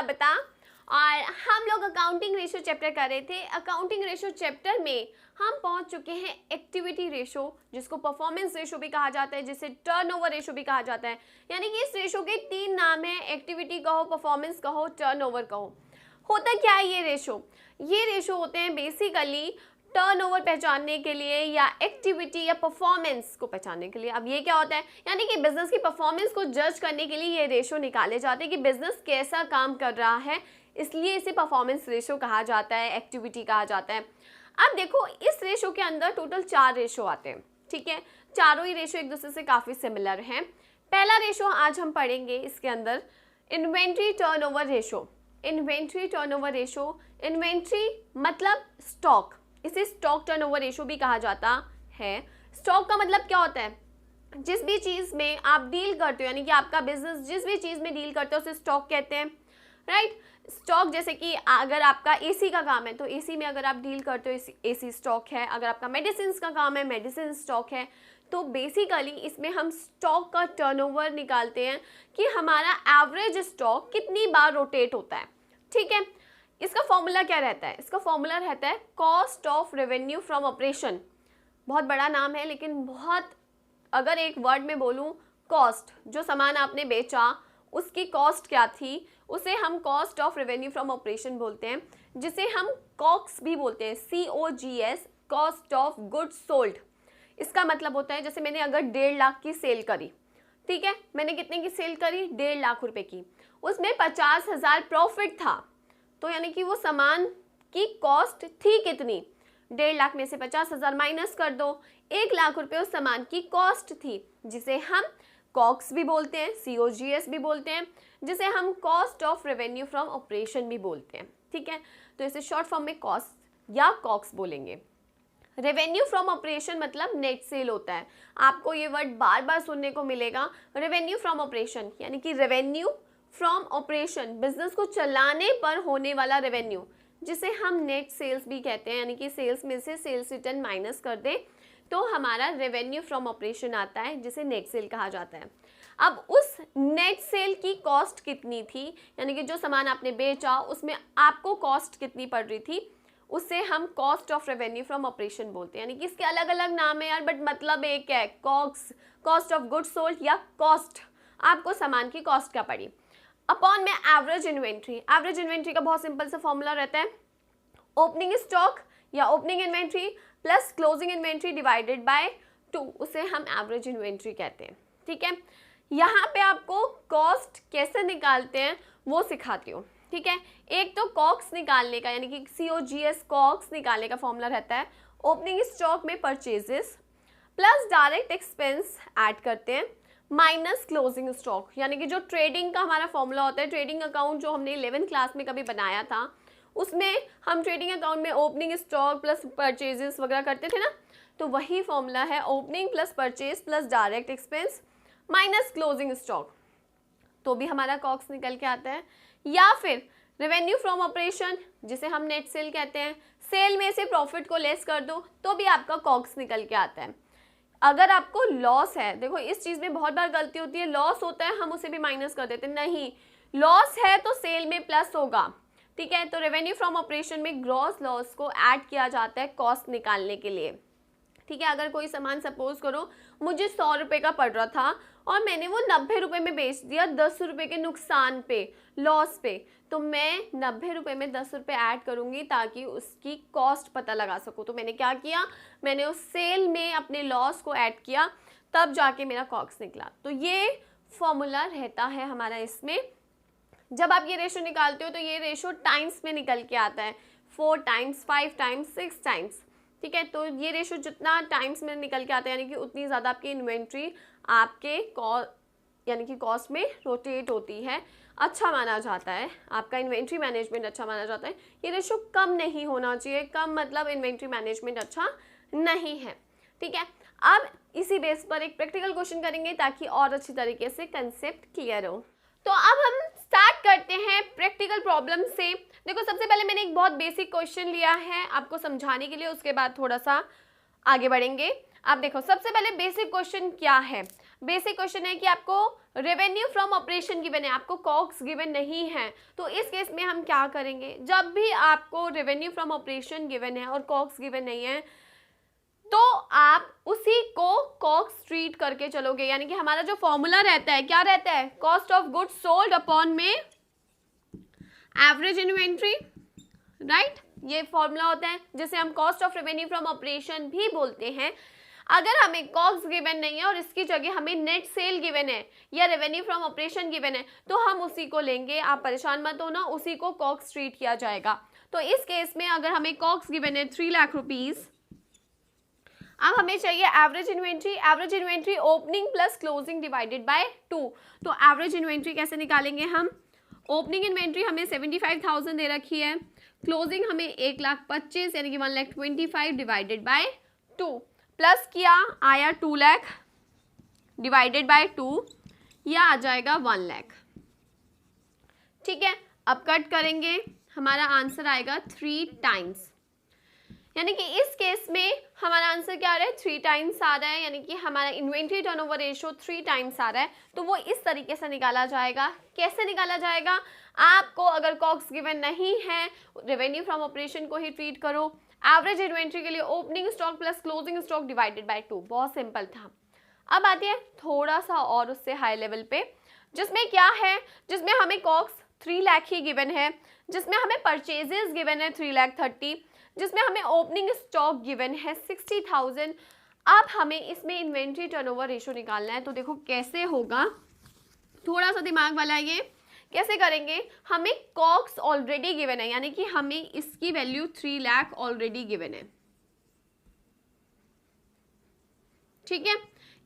बता। और हम लोग अकाउंटिंग रेशो चैप्टर कर रहे थे। अकाउंटिंग रेशो चैप्टर में हम पहुंच चुके हैं एक्टिविटी रेशो, जिसको परफॉर्मेंस रेशो भी कहा जाता है, जिसे टर्नओवर रेशो भी कहा जाता है। यानी कि इस रेशो के 3 नाम हैं, एक्टिविटी कहो, परफॉर्मेंस कहो, टर्नओवर कहो। होता क्या है ये रेशो? ये रेशो होते हैं बेसिकली टर्नओवर पहचानने के लिए या एक्टिविटी या परफॉर्मेंस को पहचानने के लिए। अब ये क्या होता है, यानी कि बिजनेस की परफॉर्मेंस को जज करने के लिए ये रेशो निकाले जाते हैं कि बिजनेस कैसा काम कर रहा है, इसलिए इसे परफॉर्मेंस रेशो कहा जाता है, एक्टिविटी कहा जाता है। अब देखो इस रेशो के अंदर टोटल 4 रेशो आते हैं, ठीक है। चारों ही रेशो एक दूसरे से काफ़ी सिमिलर हैं। पहला रेशो आज हम पढ़ेंगे इसके अंदर inventory turnover ratio. Inventory turnover ratio, inventory मतलब स्टॉक, इसे स्टॉक टर्नओवर रेशो भी कहा जाता है। स्टॉक का मतलब क्या होता है? जिस भी चीज़ में आप डील करते हो, यानी कि आपका बिजनेस जिस भी चीज़ में डील करते हो उसे स्टॉक कहते हैं, राइट। स्टॉक जैसे कि अगर आपका एसी का काम है तो एसी में अगर आप डील करते हो एसी स्टॉक है। अगर आपका मेडिसिन का काम है, मेडिसिन स्टॉक है। तो बेसिकली इसमें हम स्टॉक का टर्नओवर निकालते हैं कि हमारा एवरेज स्टॉक कितनी बार रोटेट होता है, ठीक है। इसका फॉर्मूला क्या रहता है? इसका फॉर्मूला रहता है cost of revenue from operation. बहुत बड़ा नाम है, लेकिन बहुत, अगर एक वर्ड में बोलूँ, कॉस्ट, जो सामान आपने बेचा उसकी कॉस्ट क्या थी, उसे हम cost of revenue from operation बोलते हैं, जिसे हम कॉक्स भी बोलते हैं, COGS, cost of goods sold. इसका मतलब होता है जैसे मैंने अगर 1.5 लाख की सेल करी, ठीक है, मैंने कितने की सेल करी? 1.5 लाख रुपए की, उसमें 50,000 प्रॉफिट था, तो यानी कि वो सामान की कॉस्ट थी कितनी? 1.5 लाख में से 50,000 माइनस कर दो, 1 लाख रुपए उस सामान की कॉस्ट थी, जिसे हम कॉक्स भी बोलते हैं, COGS भी बोलते हैं, जिसे हम cost of revenue from operation भी बोलते हैं, ठीक है। तो इसे शॉर्ट फॉर्म में कॉस्ट या कॉक्स बोलेंगे। रेवेन्यू फ्रॉम ऑपरेशन मतलब नेट सेल होता है। आपको ये वर्ड बार बार सुनने को मिलेगा, रेवेन्यू फ्रॉम ऑपरेशन, यानी कि रेवेन्यू फ्रॉम ऑपरेशन, बिजनेस को चलाने पर होने वाला रेवेन्यू, जिसे हम नेट सेल्स भी कहते हैं। यानी कि सेल्स में से सेल्स रिटर्न माइनस कर दे तो हमारा रेवेन्यू फ्रॉम ऑपरेशन आता है, जिसे नेट सेल कहा जाता है। अब उस नेट सेल की कॉस्ट कितनी थी, यानी कि जो सामान आपने बेचा उसमें आपको कॉस्ट कितनी पड़ रही थी, उसे हम cost of revenue from operation बोलते हैं। यानी कि इसके अलग अलग नाम है यार, बट मतलब एक है, cogs, cost of goods sold, या कॉस्ट, आपको सामान की कॉस्ट क्या पड़ी अपॉन में एवरेज इन्वेंट्री। एवरेज इन्वेंट्री का बहुत सिंपल सा फॉर्मूला रहता है ओपनिंग स्टॉक या opening inventory plus closing inventory divided by 2, उसे हम एवरेज इन्वेंट्री कहते हैं, ठीक है। यहाँ पे आपको कॉस्ट कैसे निकालते हैं वो सिखाती हूँ, ठीक है। एक तो कॉक्स निकालने का, यानी कि COGS कॉक्स निकालने का फॉर्मूला रहता है ओपनिंग स्टॉक में purchases plus direct expense add करते हैं माइनस क्लोजिंग स्टॉक। यानी कि जो ट्रेडिंग का हमारा फॉर्मूला होता है, ट्रेडिंग अकाउंट जो हमने 11th क्लास में कभी बनाया था, उसमें हम ट्रेडिंग अकाउंट में ओपनिंग स्टॉक प्लस परचेजेस वगैरह करते थे ना, तो वही फॉर्मूला है opening plus purchase plus direct expense minus closing stock, तो भी हमारा कॉक्स निकल के आता है। या फिर रेवेन्यू फ्रॉम ऑपरेशन, जिसे हम नेट सेल कहते हैं, सेल में से प्रॉफिट को लेस कर दो तो भी आपका कॉक्स निकल के आता है। अगर आपको लॉस है, देखो इस चीज़ में बहुत बार गलती होती है, लॉस होता है हम उसे भी माइनस कर देते हैं, नहीं, लॉस है तो सेल में प्लस होगा, ठीक है। तो रेवेन्यू फ्रॉम ऑपरेशन में ग्रॉस लॉस को ऐड किया जाता है कॉस्ट निकालने के लिए, ठीक है। अगर कोई सामान सपोज करो मुझे 100 रुपये का पड़ रहा था और मैंने वो 90 रुपये में बेच दिया 10 रुपये के नुकसान पे, लॉस पे, तो मैं 90 रुपये में 10 रुपये ऐड करूँगी ताकि उसकी कॉस्ट पता लगा सकूँ। तो मैंने क्या किया, मैंने उस सेल में अपने लॉस को ऐड किया, तब जाके मेरा कॉक्स निकला। तो ये फॉर्मूला रहता है हमारा इसमें। जब आप ये रेशो निकालते हो तो ये रेशो टाइम्स में निकल के आता है, 4 टाइम्स, 5 टाइम्स, 6 टाइम्स, ठीक है। तो ये रेशो जितना टाइम्स में निकल के आता है, यानी कि उतनी ज़्यादा आपकी इन्वेंट्री आपके यानी कि कॉस्ट में रोटेट होती है, अच्छा माना जाता है, आपका इन्वेंट्री मैनेजमेंट अच्छा माना जाता है। ये रेशो कम नहीं होना चाहिए, कम मतलब इन्वेंट्री मैनेजमेंट अच्छा नहीं है, ठीक है। अब इसी बेस पर एक प्रैक्टिकल क्वेश्चन करेंगे ताकि और अच्छी तरीके से कंसेप्ट क्लियर हो। तो अब हम स्टार्ट करते हैं प्रैक्टिकल प्रॉब्लम से। देखो सबसे पहले मैंने एक बहुत बेसिक क्वेश्चन लिया है आपको समझाने के लिए, उसके बाद थोड़ा सा आगे बढ़ेंगे। अब देखो सबसे पहले बेसिक क्वेश्चन क्या है। बेसिक क्वेश्चन है कि आपको रेवेन्यू फ्रॉम ऑपरेशन गिवन है, आपको कॉक्स गिवन नहीं है, तो इस केस में हम क्या करेंगे, जब भी आपको रेवेन्यू फ्रॉम ऑपरेशन गिवन है और कॉक्स गिवन नहीं है तो आप उसी को कॉक्स ट्रीट करके चलोगे। यानी कि हमारा जो फॉर्मूला रहता है क्या रहता है, cost of goods sold upon में एवरेज इन्वेंट्री, राइट। ये फॉर्मूला होता है जिसे हम cost of revenue from operation भी बोलते हैं। अगर हमें कॉस्ट गिवन नहीं है और इसकी जगह हमें नेट सेल गिवन है या रेवेन्यू फ्रॉम ऑपरेशन गिवन है तो हम उसी को लेंगे, आप परेशान मत होना, उसी को कॉक्स ट्रीट किया जाएगा। तो इस केस में अगर हमें कॉक्स गिवन है 3 लाख रुपीज, अब हमें चाहिए average inventory. Average inventory opening plus closing divided by 2। तो एवरेज इन्वेंट्री कैसे निकालेंगे हम, ओपनिंग इन्वेंट्री हमें 75,000 दे रखी है, क्लोजिंग हमें 1,25,000 यानी कि 1,25,000 डिवाइडेड बाय 2, प्लस किया आया 2 लाख डिवाइडेड बाय 2, या आ जाएगा 1 लाख। ठीक है, अब कट करेंगे, हमारा आंसर आएगा 3 टाइम्स। यानी कि इस केस में हमारा आंसर क्या आ रहा है, 3 टाइम्स आ रहा है, यानी कि हमारा इन्वेंट्री टर्नओवर रेशियो 3 टाइम्स आ रहा है। तो वो इस तरीके से निकाला जाएगा। कैसे निकाला जाएगा, आपको अगर कॉक्स गिवन नहीं है, रेवेन्यू फ्रॉम ऑपरेशन को ही ट्रीट करो। एवरेज इन्वेंट्री के लिए opening stock plus closing stock divided by 2, बहुत सिंपल था। अब आती है थोड़ा सा और उससे हाई लेवल पे, जिसमें क्या है, जिसमें हमें कॉक्स 3 लाख ही गिवन है, जिसमें हमें परचेजेस गिवन है 3,30,000, जिसमें हमें ओपनिंग स्टॉक गिवन है 60,000। अब हमें इसमें इन्वेंट्री टर्नओवर रेशियो निकालना है। तो देखो कैसे होगा, थोड़ा सा दिमाग वाला ये कैसे करेंगे, हमें कॉक्स ऑलरेडी गिवन है, यानी कि हमें इसकी वैल्यू 3 लाख ऑलरेडी गिवन है। ठीक है,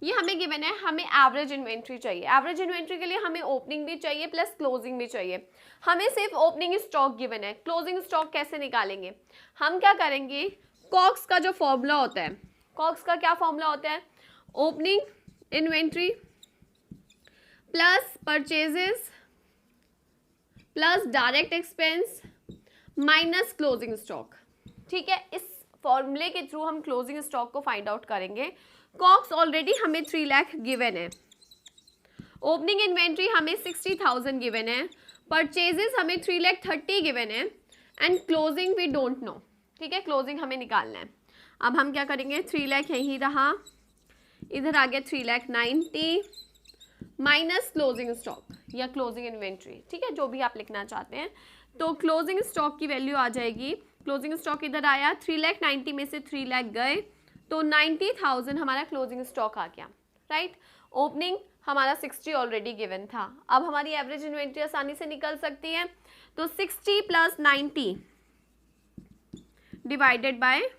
ये हमें गिवन है, हमें एवरेज इन्वेंट्री चाहिए। एवरेज इन्वेंट्री के लिए हमें ओपनिंग भी चाहिए प्लस क्लोजिंग भी चाहिए। हमें सिर्फ ओपनिंग स्टॉक गिवन है, क्लोजिंग स्टॉक कैसे निकालेंगे, हम क्या करेंगे, कॉक्स का जो फॉर्मूला होता है, कॉक्स का क्या फॉर्मूला होता है, opening inventory plus purchases plus direct expense minus closing stock. ठीक है, इस फॉर्मूले के थ्रू हम क्लोजिंग स्टॉक को फाइंड आउट करेंगे। कॉक्स ऑलरेडी हमें 3 लाख गिवन है, ओपनिंग इन्वेंट्री हमें 60,000 गिवन है, परचेजेस हमें 3,30,000 गिवन है, and closing we don't know. ठीक है, क्लोजिंग हमें निकालना है। अब हम क्या करेंगे, 3 लाख यहीं रहा, इधर आ गया 3,90,000 माइनस क्लोजिंग स्टॉक या क्लोजिंग इन्वेंट्री। ठीक है, जो भी आप लिखना चाहते हैं। तो क्लोजिंग स्टॉक की वैल्यू आ जाएगी, क्लोजिंग स्टॉक इधर आया, 3,90,000 में से 3 लाख गए तो 90,000 हमारा क्लोजिंग स्टॉक आ गया, राइट। ओपनिंग हमारा 60 ऑलरेडी गिवन था। अब हमारी एवरेज इन्वेंट्री आसानी से निकल सकती है, तो 60 प्लस 90 डिवाइडेड बाय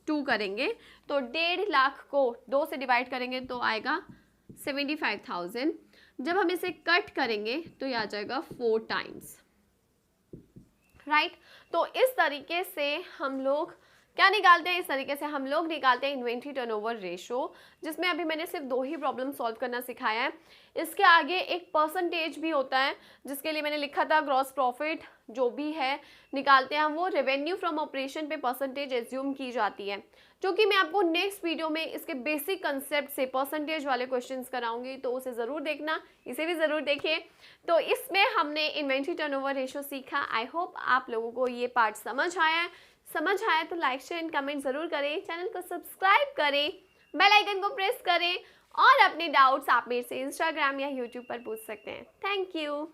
2 करेंगे तो 1.5 लाख को 2 से डिवाइड करेंगे तो आएगा 75,000। जब हम इसे कट करेंगे तो ये आ जाएगा 4 टाइम्स, राइट। तो इस तरीके से हम लोग क्या निकालते हैं, इस तरीके से हम लोग निकालते हैं इन्वेंट्री टर्नओवर रेशो, जिसमें अभी मैंने सिर्फ 2 ही प्रॉब्लम सॉल्व करना सिखाया है। इसके आगे एक परसेंटेज भी होता है, जिसके लिए मैंने लिखा था ग्रॉस प्रॉफिट जो भी है निकालते हैं वो रेवेन्यू फ्रॉम ऑपरेशन पे परसेंटेज एज्यूम की जाती है, जो कि मैं आपको नेक्स्ट वीडियो में इसके बेसिक कंसेप्ट से परसेंटेज वाले क्वेश्चंस कराऊंगी, तो उसे ज़रूर देखना, इसे भी ज़रूर देखिए। तो इसमें हमने इन्वेंट्री टर्नओवर रेशो सीखा। आई होप आप लोगों को ये पार्ट समझ आया तो लाइक शेयर एंड कमेंट ज़रूर करें, चैनल को सब्सक्राइब करें, बेल आइकन को प्रेस करें और अपने डाउट्स आप मेरे से इंस्टाग्राम या यूट्यूब पर पूछ सकते हैं। Thank you.